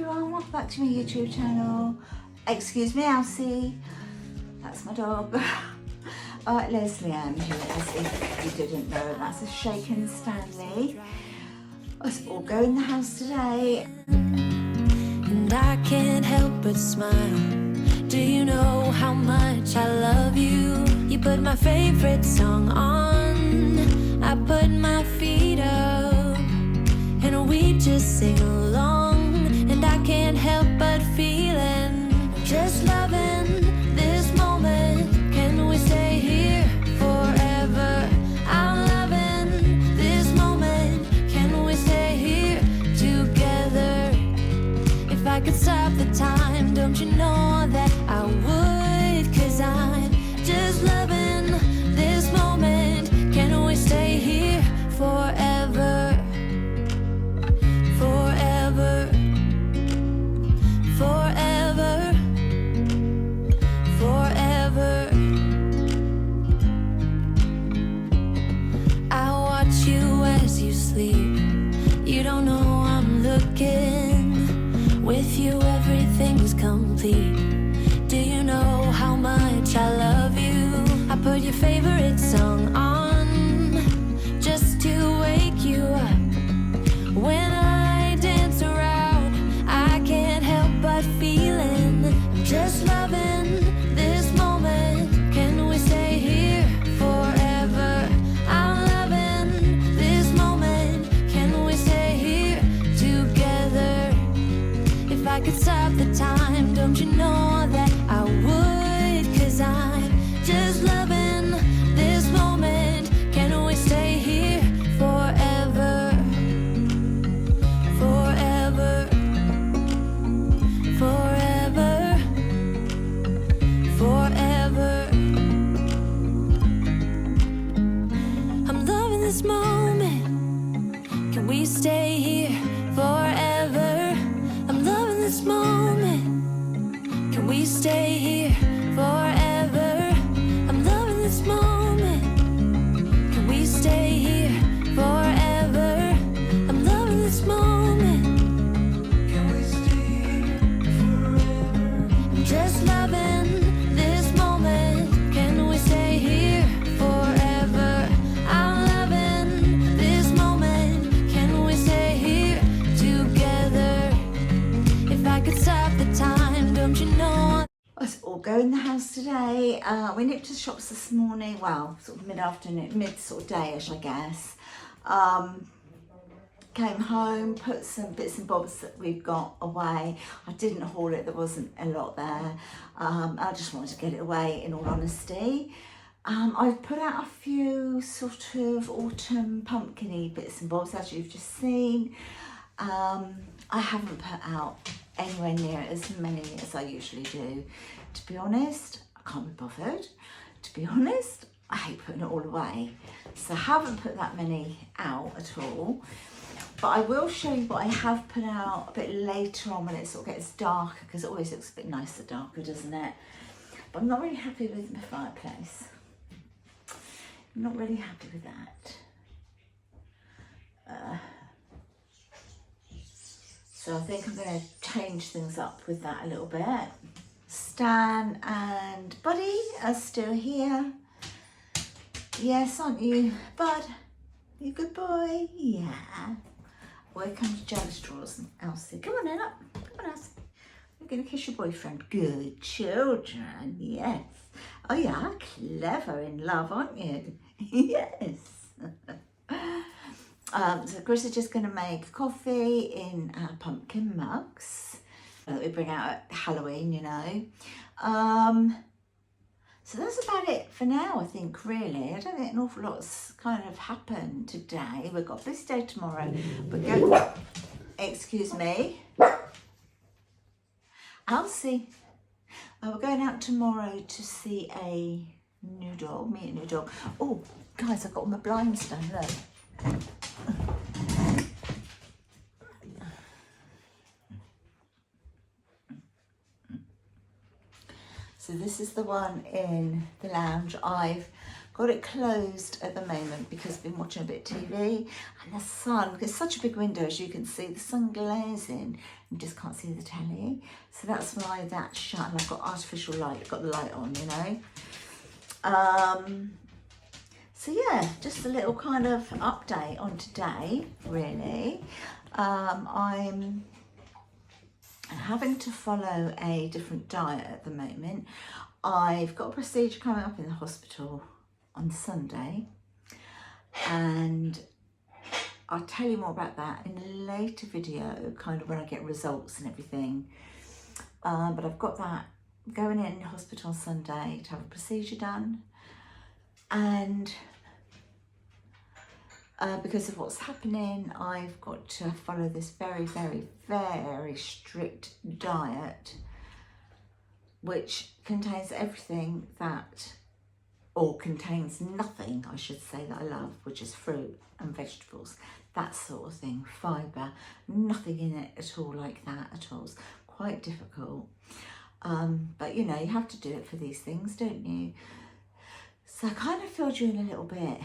everyone, welcome back to my YouTube channel. Excuse me, Elsie. That's my dog. Lesleyanne, who is, if you didn't know, that's a shaken Stanley. Let's all go in the house today. And I can't help but smile. Do you know how much I love you? You put my favorite song on, I put my feet up, and we just sing along. And I can't help but feeling, just loving this moment. Can we stay here forever? I'm loving this moment. Can we stay here together? If I could stop the time, don't you know that I would? 'Cause I'm just loving this moment. Can we stay here forever? Forever. Forever. Forever. I watch you as you sleep. You don't know I'm looking. With you everything's complete. Do you know how much I love you? I put your favorite song on just to wake you up. When I dance around, I can't help but feeling, I'm just loving this moment. Can we stay here forever? I'm loving this moment. Can we stay here together? If I could stop the time, don't you know that I would? 'Cause I'm just loving this moment. Can we stay here forever? Forever. Forever. Forever. I'm loving this moment. Can we stay here forever? I'm loving this moment. Can we stay here forever? I'm loving this moment. Can we stay here forever? I'm loving this moment. Can we stay here forever? I'm just loving this moment. Can we stay here forever? I'm loving this moment. Can we stay here together? If I could stop the time, don't you know? Let's all go in the house today. We nipped to the shops this morning, well, sort of mid-afternoon, mid-sort of day-ish, I guess. Came home, put some bits and bobs that we've got away. I didn't haul it, there wasn't a lot there. I just wanted to get it away, in all honesty. I've put out a few sort of autumn pumpkin-y bits and bobs, as you've just seen. I haven't put out anywhere near as many as I usually do. To be honest, I can't be bothered. To be honest, I hate putting it all away. So I haven't put that many out at all. But I will show you what I have put out a bit later on when it sort of gets darker, because it always looks a bit nicer darker, doesn't it? But I'm not really happy with my fireplace. I'm not really happy with that. So I think I'm going to change things up with that a little bit. Stan and Buddy are still here. Yes, aren't you, Bud? You good boy? Yeah. Boy comes jelly straws and Elsie. Come on then up. Come on, Elsie. You're going to kiss your boyfriend. Good children, yes. Oh, you are clever in love, aren't you? Yes. So Chris is just going to make coffee in our pumpkin mugs that we bring out at Halloween, you know. So that's about it for now, I think, really. I don't think an awful lot's kind of happened today. We've got a busy day tomorrow. But go, excuse me. Elsie. We're going out tomorrow to see a new dog, meet a new dog. Oh, guys, I've got all my blinds done, look. So this is the one in the lounge. I've got it closed at the moment because I've been watching a bit of TV, and the sun, it's such a big window, as you can see, the sun glares in, you just can't see the telly. So that's why that's shut, and I've got artificial light, got the light on, you know. So yeah, just a little kind of update on today, really. I'm having to follow a different diet at the moment. I've got a procedure coming up in the hospital on Sunday, and I'll tell you more about that in a later video, kind of when I get results and everything. But I've got that going in the hospital on Sunday to have a procedure done, and because of what's happening, I've got to follow this very, very, very strict diet, which contains everything that, or contains nothing, I should say, that I love, which is fruit and vegetables, that sort of thing, fibre, nothing in it at all like that at all. It's quite difficult. But you know, you have to do it for these things, don't you? So I kind of filled you in a little bit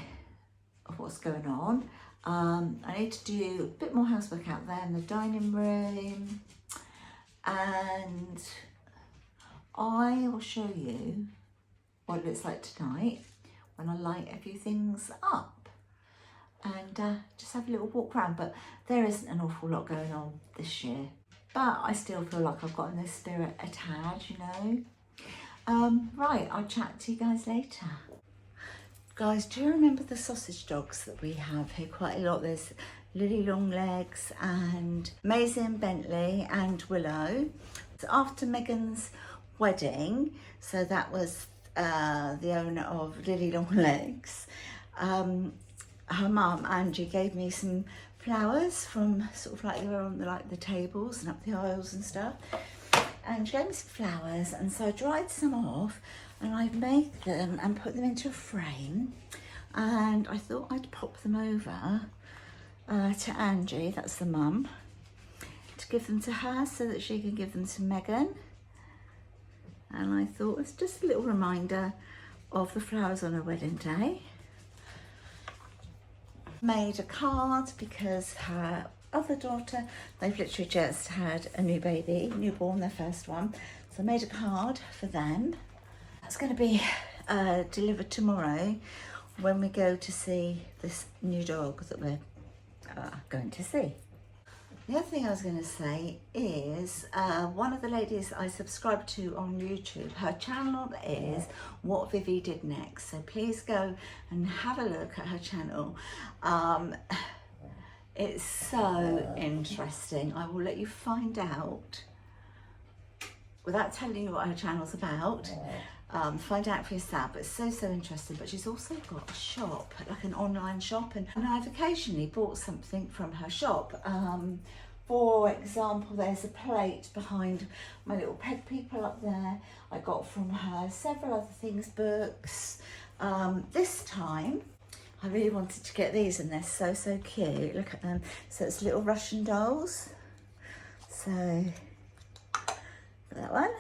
of what's going on. I need to do a bit more housework out there in the dining room, and I will show you what it looks like tonight when I light a few things up, and just have a little walk around. But there isn't an awful lot going on this year, but I still feel like I've got in the spirit a tad, you know. Right, I'll chat to you guys later. Guys, do you remember the sausage dogs that we have here quite a lot? There's Lily Longlegs and Maisie and Bentley and Willow. So after Megan's wedding, so that was the owner of Lily Longlegs, her mum Angie gave me some flowers from sort of like they were on the tables and up the aisles and stuff, and she gave me some flowers, and so I dried some off and I've made them and put them into a frame, and I thought I'd pop them over to Angie, that's the mum, to give them to her so that she can give them to Megan. And I thought it's just a little reminder of the flowers on her wedding day. Made a card because her other daughter, they've literally just had a new baby, newborn, their first one. So I made a card for them. That's going to be delivered tomorrow when we go to see this new dog that we're going to see. The other thing I was going to say is one of the ladies I subscribe to on YouTube, her channel is What Vivi Did Next. So please go and have a look at her channel. It's so interesting. I will let you find out without telling you what her channel's about. Find out for yourself, but it's so interesting. But she's also got a shop, like an online shop, and I've occasionally bought something from her shop. For example, there's a plate behind my little peg people up there. I got from her several other things, books. This time I really wanted to get these, and they're so cute. Look at them. So it's little Russian dolls. So that one.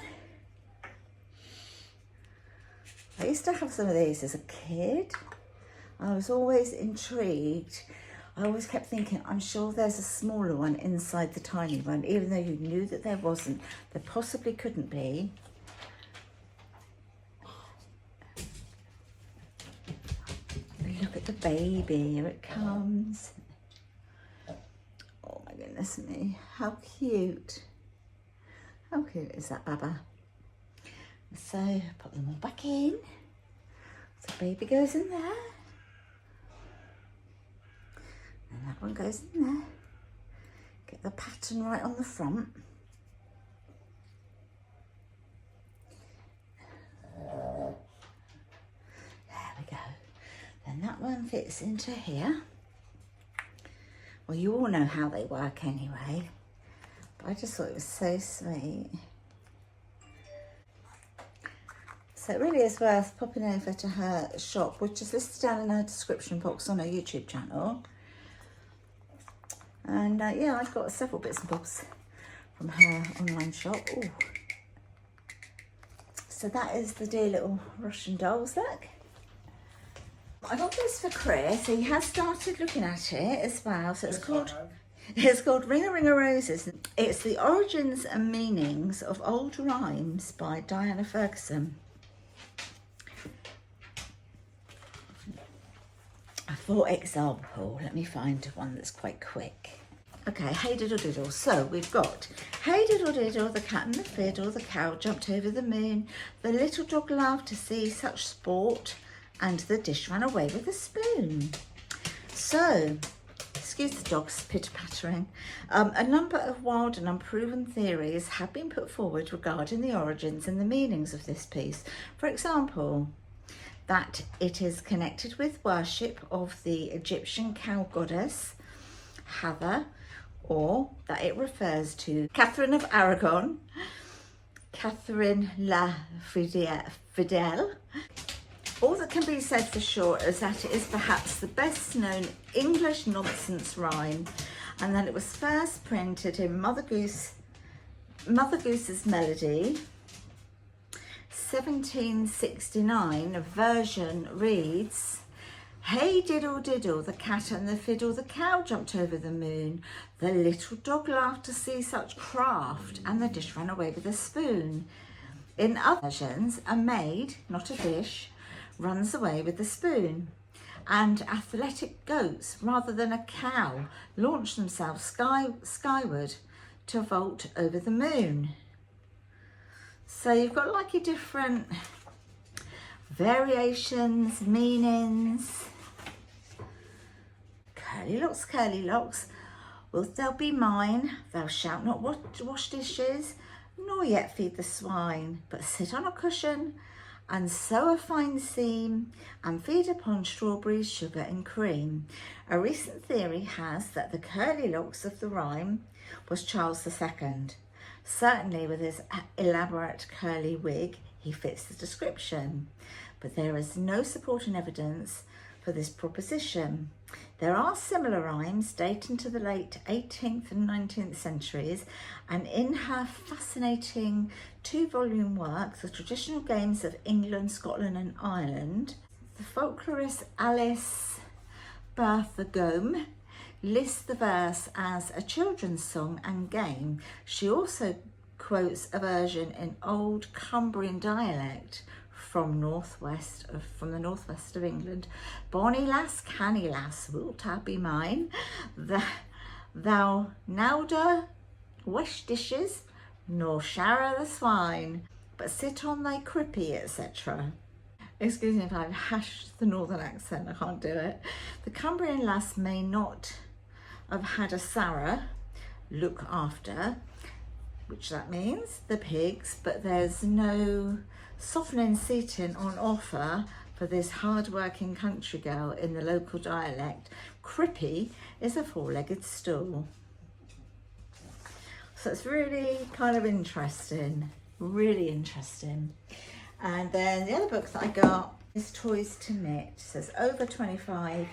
I used to have some of these as a kid. I was always intrigued. I always kept thinking, I'm sure there's a smaller one inside the tiny one, even though you knew that there wasn't. There possibly couldn't be. Look at the baby, here it comes. Oh my goodness me, how cute. How cute is that, Baba? So put them all back in. So baby goes in there. And that one goes in there. Get the pattern right on the front. There we go. Then that one fits into here. Well, you all know how they work anyway. But I just thought it was so sweet. So it really is worth popping over to her shop, which is listed down in her description box on her YouTube channel. And yeah, I've got several bits and bobs from her online shop. Ooh. So that is the dear little Russian dolls, look. I got this for Chris. He has started looking at it as well. So it's called Ring a Ring of Roses. It's The Origins and Meanings of Old Rhymes by Diana Ferguson. For example, let me find one that's quite quick. Okay, hey diddle diddle. So we've got hey diddle diddle, the cat and the fiddle, the cow jumped over the moon, the little dog loved to see such sport, and the dish ran away with a spoon. So, excuse the dogs pitter-pattering. A number of wild and unproven theories have been put forward regarding the origins and the meanings of this piece. For example, that it is connected with worship of the Egyptian cow goddess Hathor, or that it refers to Catherine of Aragon, Catherine la Fidèle. All that can be said for sure is that it is perhaps the best known English nonsense rhyme, and that it was first printed in Mother Goose's Melody, 1769. A version reads, hey diddle diddle, the cat and the fiddle, the cow jumped over the moon, the little dog laughed to see such craft, and the dish ran away with a spoon. In other versions, a maid, not a dish, runs away with the spoon, and athletic goats, rather than a cow, launch themselves skyward to vault over the moon. So you've got like your different variations, meanings. Curly locks, wilt thou be mine? Thou shalt not wash dishes, nor yet feed the swine, but sit on a cushion and sew a fine seam, and feed upon strawberries, sugar and cream. A recent theory has that the curly locks of the rhyme was Charles II. Certainly with his elaborate curly wig, he fits the description, but there is no supporting evidence for this proposition. There are similar rhymes dating to the late 18th and 19th centuries, and in her fascinating 2-volume work, The Traditional Games of England, Scotland and Ireland, the folklorist Alice Bertha Gome lists the verse as a children's song and game. She also quotes a version in Old Cumbrian dialect from the northwest of England. Bonny lass, canny lass, wilt thou be mine? Thou nowder wash dishes, nor shower the swine, but sit on thy crippy, etc. Excuse me if I've hashed the northern accent, I can't do it. The Cumbrian lass may not have had a Sarah look after, which that means the pigs, but there's no softening seating on offer for this hard-working country girl in the local dialect. Crippy is a 4-legged stool. So it's really kind of interesting, really interesting. And then the other book that I got is Toys to Knit. It says over 25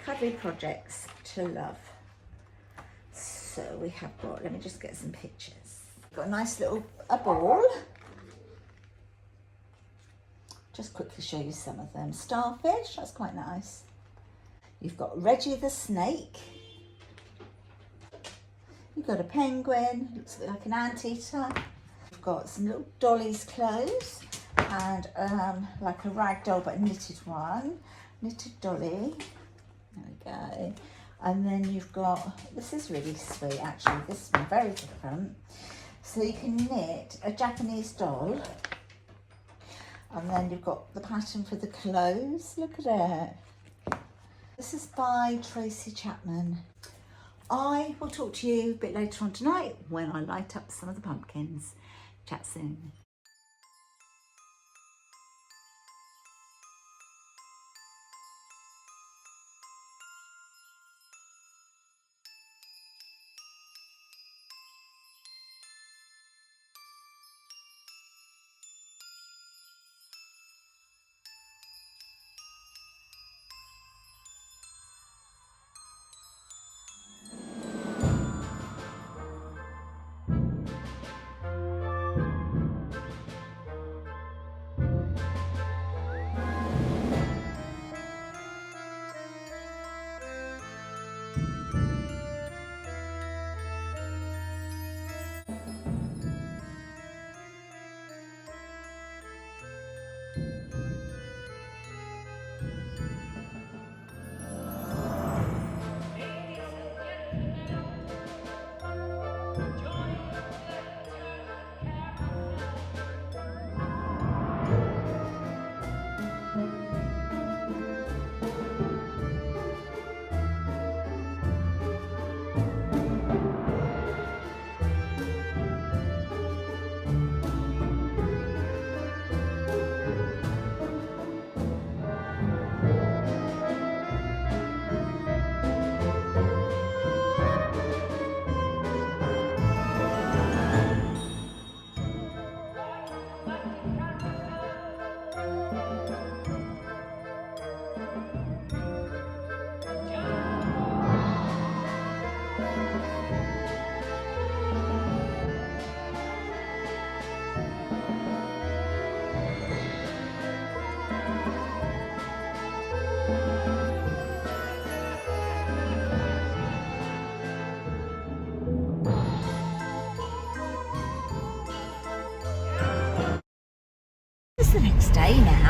cuddly projects to love. So we have got, let me just get some pictures. Got a nice little ball. Just quickly show you some of them. Starfish, that's quite nice. You've got Reggie the snake. You've got a penguin, looks a bit like an anteater. You've got some little dolly's clothes and like a rag doll but a knitted one. Knitted dolly. There we go. And then you've got, this is really sweet actually, this one very different. So you can knit a Japanese doll, and then you've got the pattern for the clothes. Look at it. This is by Tracy Chapman. I will talk to you a bit later on tonight when I light up some of the pumpkins. Chat soon.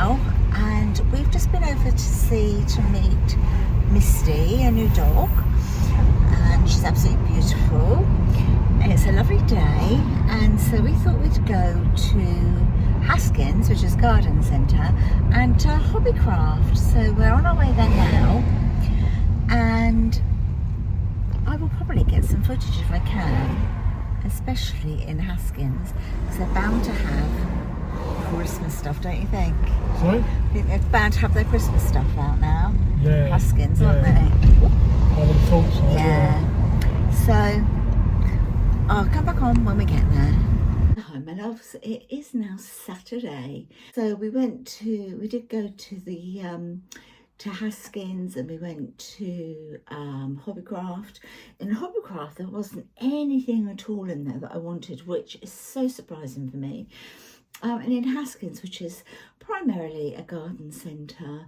now, and we've just been over to meet Misty, a new dog, and she's absolutely beautiful. It's a lovely day, and so we thought we'd go to Haskins, which is garden centre, and to Hobbycraft. So we're on our way there now, and I will probably get some footage if I can, especially in Haskins, because they're bound to have Christmas stuff, don't you think? Sorry? I think they're bound to have their Christmas stuff out now. Yeah. Haskins, yeah. aren't they? I would have thought so. Yeah. So I'll come back on when we get there. Hi my loves, it is now Saturday. So we did go to the to Haskins, and we went to Hobbycraft. In Hobbycraft there wasn't anything at all in there that I wanted, which is so surprising for me. And in Haskins, which is primarily a garden centre,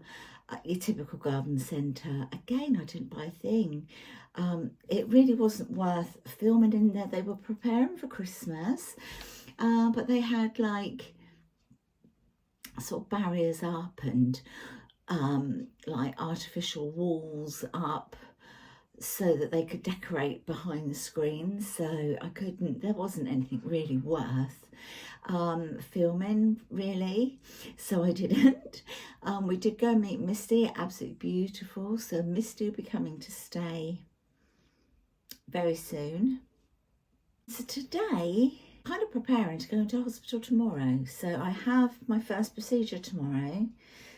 your typical garden centre, again I didn't buy a thing. It really wasn't worth filming in there. They were preparing for Christmas, but they had like sort of barriers up and like artificial walls up so that they could decorate behind the screens. So there wasn't anything really worth filming really, so I didn't. We did go meet Misty, absolutely beautiful. So Misty will be coming to stay very soon. So today, kind of preparing to go into hospital tomorrow. So I have my first procedure tomorrow.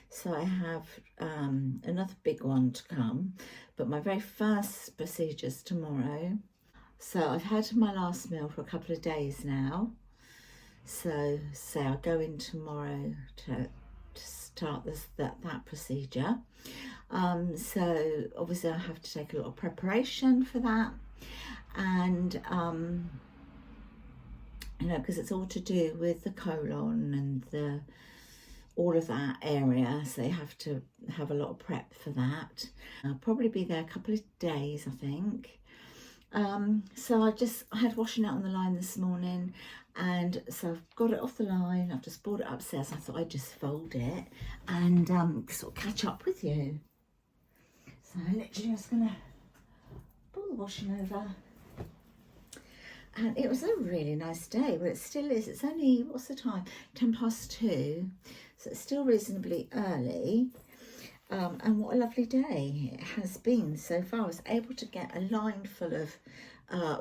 So I have another big one to come, but my very first procedure's tomorrow. So I've had my last meal for a couple of days now. So I'll go in tomorrow to start that procedure. So obviously I have to take a lot of preparation for that, and you know, because it's all to do with the colon and all of that area, so they have to have a lot of prep for that. I'll probably be there a couple of days, I think. So I had washing out on the line this morning, and so I've got it off the line. I've just brought it upstairs. I thought I'd just fold it and sort of catch up with you. So I'm literally just gonna pull the washing over. And it was a really nice day. Well, it still is. It's only, what's the time? 2:10. So it's still reasonably early. And what a lovely day it has been so far. I was able to get a line full of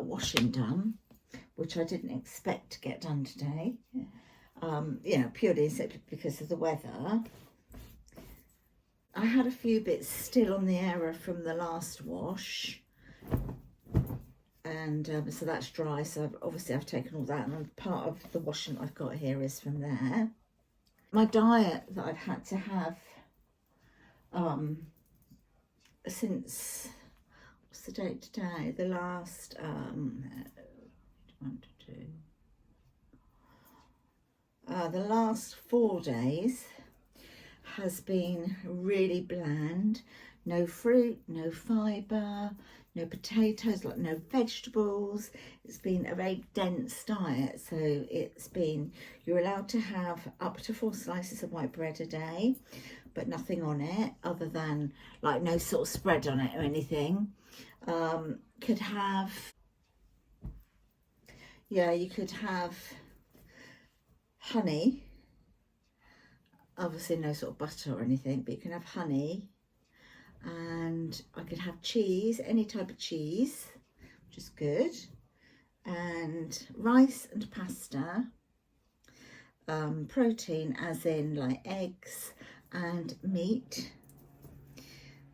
washing done, which I didn't expect to get done today. You know, purely because of the weather. I had a few bits still on the error from the last wash. And so that's dry, so obviously I've taken all that, and part of the washing I've got here is from there. My diet that I've had to have since, what's the date today? The last the last 4 days has been really bland. No fruit, no fibre, no potatoes, like no vegetables. It's been a very dense diet. So it's been, you're allowed to have up to 4 slices of white bread a day, but nothing on it other than like no sort of spread on it or anything. Could have, yeah, you could have honey. Obviously no sort of butter or anything, but you can have honey. And I could have cheese, any type of cheese, which is good, and rice and pasta, protein as in like eggs and meat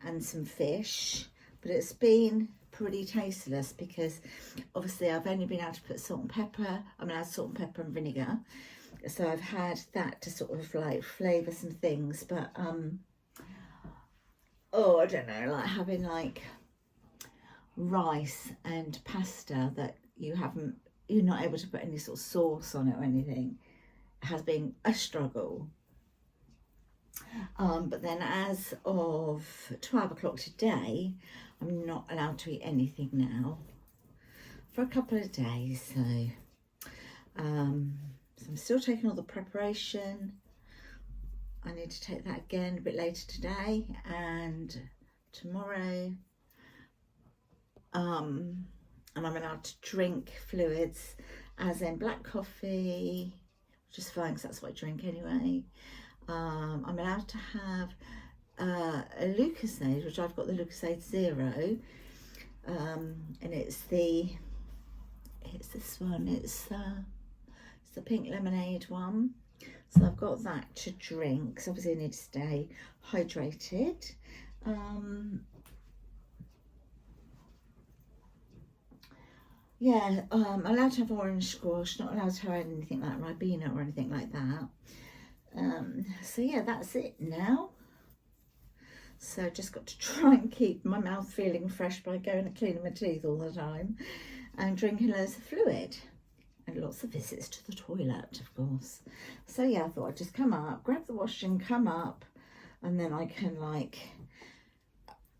and some fish. But it's been pretty tasteless because obviously I've only been able to put salt and pepper. I'm allowed salt and pepper and vinegar, so I've had that to sort of like flavour some things. But oh, I don't know, like having like rice and pasta that you're not able to put any sort of sauce on it or anything, has been a struggle. But then as of 12 o'clock today, I'm not allowed to eat anything now for a couple of days. So I'm still taking all the preparation. I need to take that again a bit later today and tomorrow. And I'm allowed to drink fluids, as in black coffee, which is fine because that's what I drink anyway. I'm allowed to have a Lucozade, which I've got the Lucozade Zero, and it's this one. It's the pink lemonade one. So I've got that to drink. So obviously I need to stay hydrated. Yeah, allowed to have orange squash, not allowed to have anything like Ribena or anything like that. So yeah, that's it now. So just got to try and keep my mouth feeling fresh by going and cleaning my teeth all the time and drinking loads of fluid and lots of visits to the toilet, of course. So yeah, I thought I'd just come up, grab the washing, come up, and then I can, like,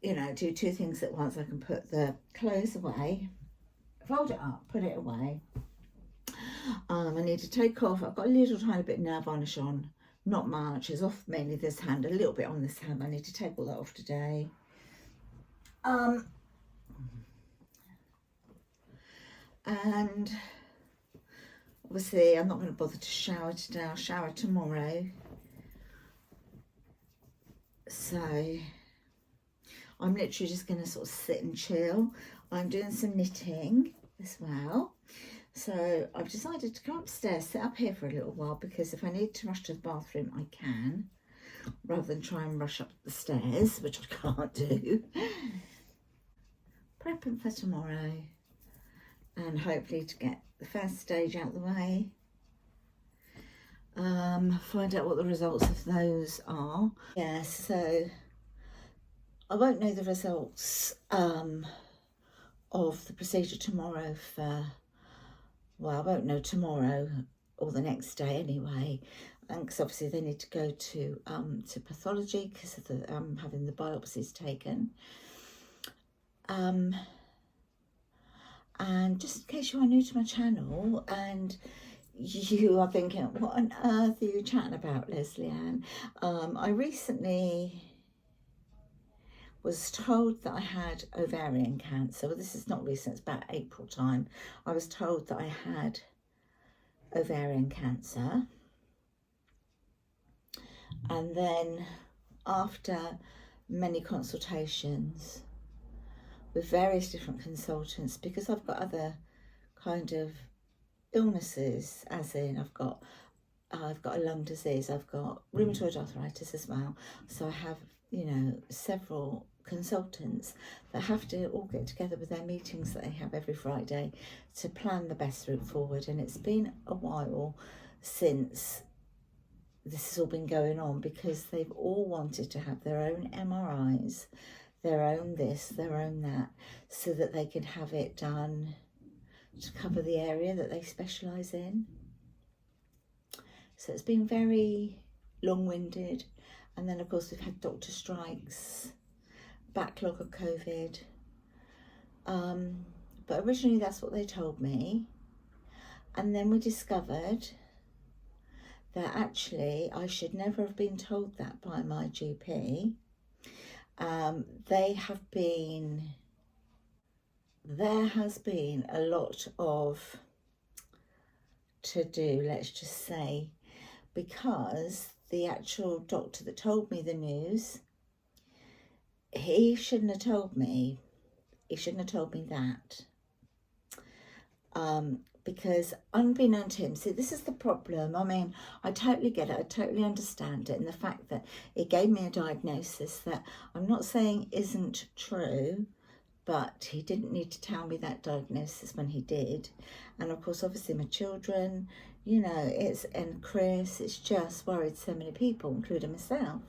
you know, do two things at once. I can put the clothes away, fold it up, put it away. I need to take off. I've got a little tiny bit of nail varnish on, not much. It's off mainly this hand, a little bit on this hand. I need to take all that off today. And obviously I'm not going to bother to shower today. I'll shower tomorrow. So I'm literally just going to sort of sit and chill. I'm doing some knitting as well. So I've decided to come upstairs, sit up here for a little while, because if I need to rush to the bathroom, I can, rather than try and rush up the stairs, which I can't do. Prepping for tomorrow, and hopefully to get the first stage out the way. Find out what the results of those are. Yeah, so I won't know the results of the procedure tomorrow for, well, I won't know tomorrow or the next day anyway, because obviously they need to go to pathology because of the having the biopsies taken. And just in case you are new to my channel and you are thinking, what on earth are you chatting about, Lesleyanne? I recently was told that I had ovarian cancer. Well, this is not recent, it's about April time. I was told that I had ovarian cancer. And then after many consultations with various different consultants, because I've got other kind of illnesses, as in I've got a lung disease, I've got rheumatoid arthritis as well. So I have, you know, several consultants that have to all get together with their meetings that they have every Friday to plan the best route forward. And it's been a while since this has all been going on, because they've all wanted to have their own MRIs, their own this, their own that, so that they can have it done to cover the area that they specialise in. So it's been very long-winded. And then, of course, we've had doctor strikes, backlog of COVID. But originally that's what they told me. And then we discovered that actually I should never have been told that by my GP. There has been a lot of to do, let's just say, because the actual doctor that told me the news, he shouldn't have told me. He shouldn't have told me that. Because unbeknown to him, see, this is the problem. I mean, I totally get it. I totally understand it. And the fact that he gave me a diagnosis that I'm not saying isn't true, but he didn't need to tell me that diagnosis when he did. And of course, obviously my children, you know, and Chris, it's just worried so many people, including myself.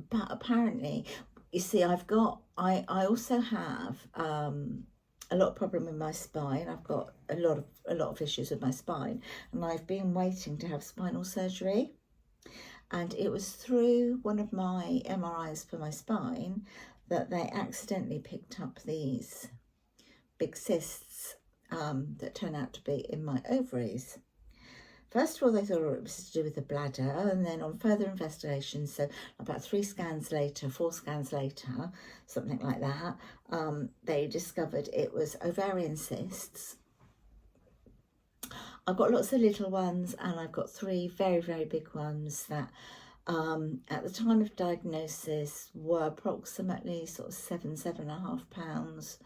But apparently, you see, I also have a lot of problem with my spine. I've got a lot of issues with my spine, and I've been waiting to have spinal surgery. And it was through one of my MRIs for my spine that they accidentally picked up these big cysts that turn out to be in my ovaries. First of all, they thought it was to do with the bladder, and then on further investigation, so about 3 scans later, 4 scans later, something like that, they discovered it was ovarian cysts. I've got lots of little ones, and I've got 3 very, very big ones that at the time of diagnosis were approximately sort of 7.5 pounds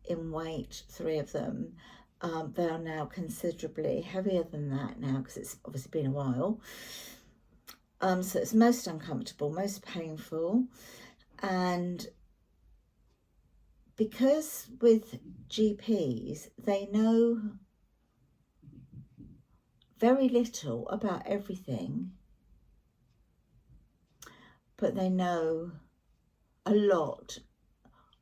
in weight, 3 of them. They are now considerably heavier than that now, because it's obviously been a while. So it's most uncomfortable, most painful. And because with GPs, they know very little about everything, but they know a lot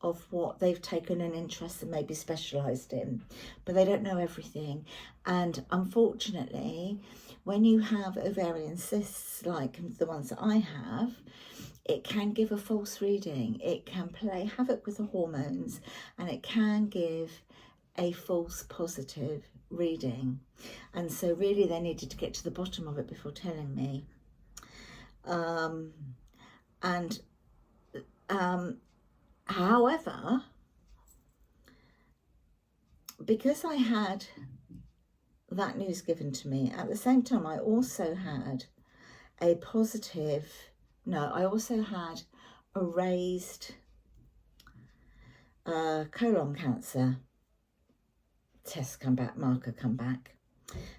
of what they've taken an interest and maybe specialised in, but they don't know everything. And unfortunately, when you have ovarian cysts like the ones that I have, it can give a false reading. It can play havoc with the hormones, and it can give a false positive reading. And so really they needed to get to the bottom of it before telling me. However, because I had that news given to me, at the same time I also had a raised colon cancer test marker come back.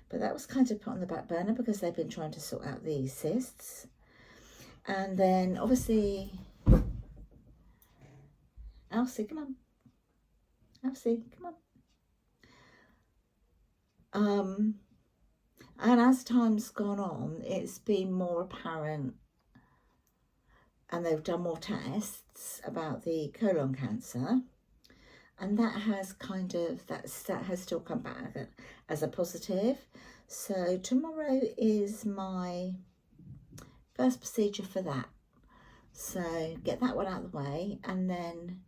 But that was kind of put on the back burner because they've been trying to sort out these cysts. And then obviously, Elsie, come on. Elsie, come on. And as time's gone on, it's been more apparent, and they've done more tests about the colon cancer, and that has that has still come back as a positive. So tomorrow is my first procedure for that. So get that one out of the way, and then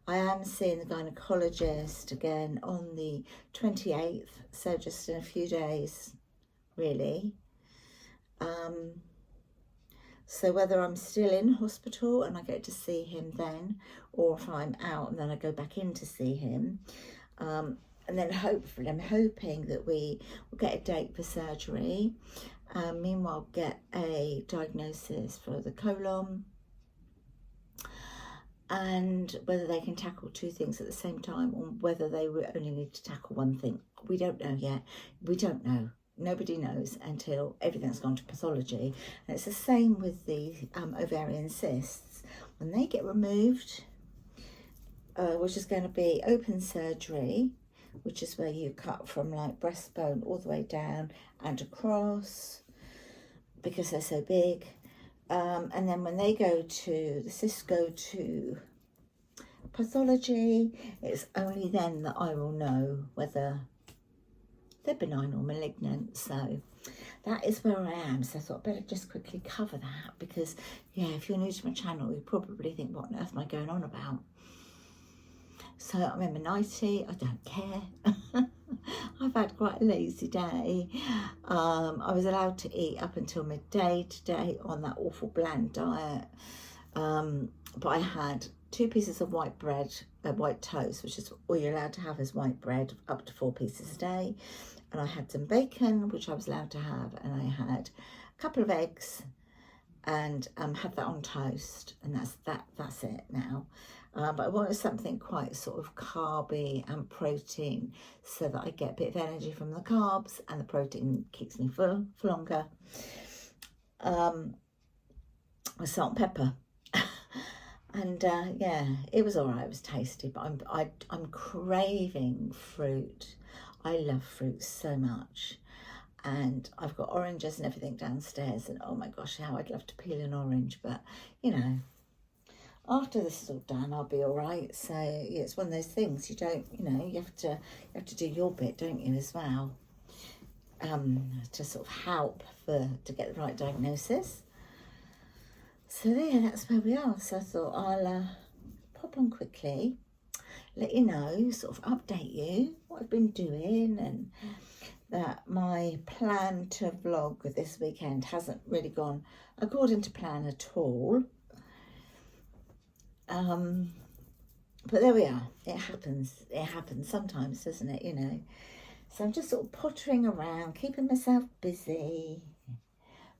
I am seeing the gynecologist again on the 28th, so just in a few days, really. So whether I'm still in hospital and I get to see him then, or if I'm out and then I go back in to see him, and then hopefully, I'm hoping that we will get a date for surgery. Meanwhile, get a diagnosis for the colon, and whether they can tackle 2 things at the same time, or whether they only need to tackle 1 thing. We don't know yet. We don't know. Nobody knows until everything's gone to pathology. And it's the same with the ovarian cysts. When they get removed, which is going to be open surgery, which is where you cut from like breastbone all the way down and across, because they're so big. And then when the cysts go to pathology, it's only then that I will know whether they're benign or malignant. So that is where I am. So I thought I'd better just quickly cover that, because yeah, if you're new to my channel, you probably think, what on earth am I going on about? So I'm in my nightie, I don't care. I've had quite a lazy day. I was allowed to eat up until midday today on that awful bland diet. But I had 2 pieces of white bread, white toast, which is all you're allowed to have is white bread, up to 4 pieces a day. And I had some bacon, which I was allowed to have, and I had a couple of eggs, and had that on toast, and that's it now. But I wanted something quite sort of carby and protein, so that I get a bit of energy from the carbs, and the protein keeps me full for longer. With salt and pepper. And yeah, it was all right. It was tasty, but I'm craving fruit. I love fruit so much, and I've got oranges and everything downstairs, and oh my gosh, how I'd love to peel an orange, but you know, after this is all done, I'll be all right. So yeah, it's one of those things, you don't, you know, you have to do your bit, don't you, as well, to sort of help to get the right diagnosis. So there, that's where we are. So I thought I'll pop on quickly, let you know, sort of update you what I've been doing, and that my plan to vlog this weekend hasn't really gone according to plan at all. But there we are. It happens sometimes, doesn't it, you know? So I'm just sort of pottering around, keeping myself busy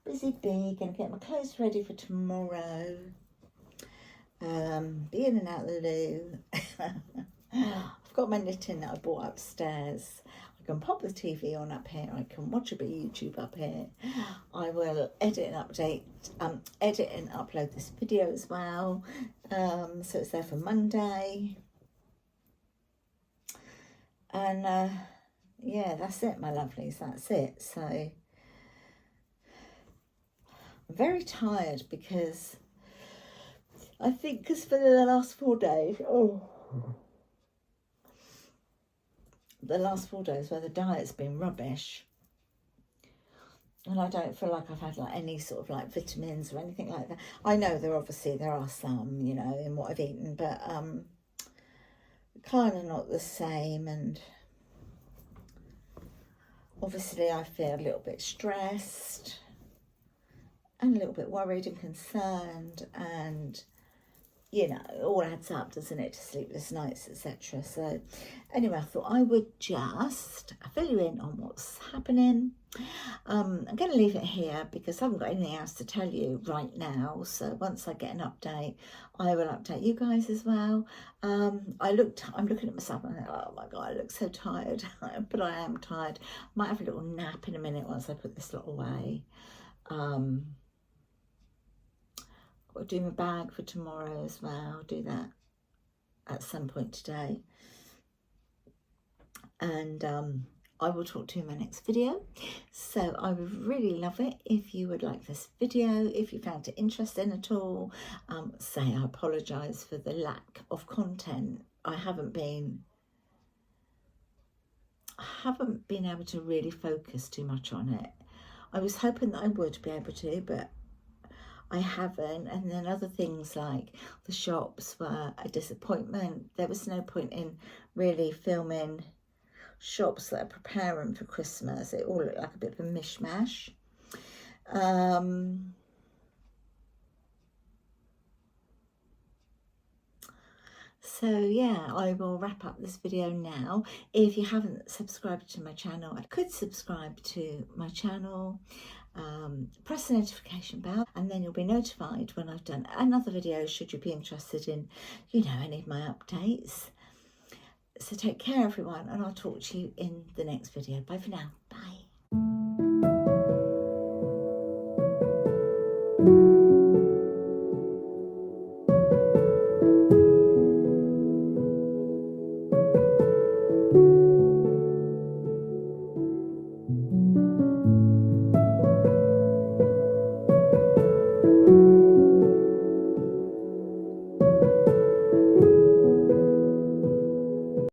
bee, gonna get my clothes ready for tomorrow. Be in and out the loo. I've got my knitting that I bought upstairs. I can pop the TV on up here. I can watch a bit of YouTube up here. I will edit and upload this video as well. So it's there for Monday. And yeah, that's it, my lovelies. That's it. So I'm very tired because I think because for the last 4 days, the last 4 days where the diet's been rubbish, and I don't feel like I've had like any sort of like vitamins or anything like that. I know there are some, you know, in what I've eaten, but kind of not the same. And obviously I feel a little bit stressed and a little bit worried and concerned, and you know, it all adds up, doesn't it, to sleepless nights, etc. So anyway, I thought I would just fill you in on what's happening. I'm going to leave it here because I haven't got anything else to tell you right now. So once I get an update, I will update you guys as well. I'm looking at myself and I'm like, oh my God, I look so tired. But I am tired. Might have a little nap in a minute once I put this lot away. I'll do my bag for tomorrow as well. I'll do that at some point today. And I will talk to you in my next video. So I would really love it if you would like this video, if you found it interesting at all. I apologise for the lack of content. I haven't been able to really focus too much on it. I was hoping that I would be able to, but I haven't. And then other things like the shops were a disappointment. There was no point in really filming shops that are preparing for Christmas. It all looked like a bit of a mishmash. So yeah, I will wrap up this video now. If you haven't subscribed to my channel, I could subscribe to my channel. Press the notification bell and then you'll be notified when I've done another video, should you be interested in, you know, any of my updates. So take care everyone, and I'll talk to you in the next video. Bye for now.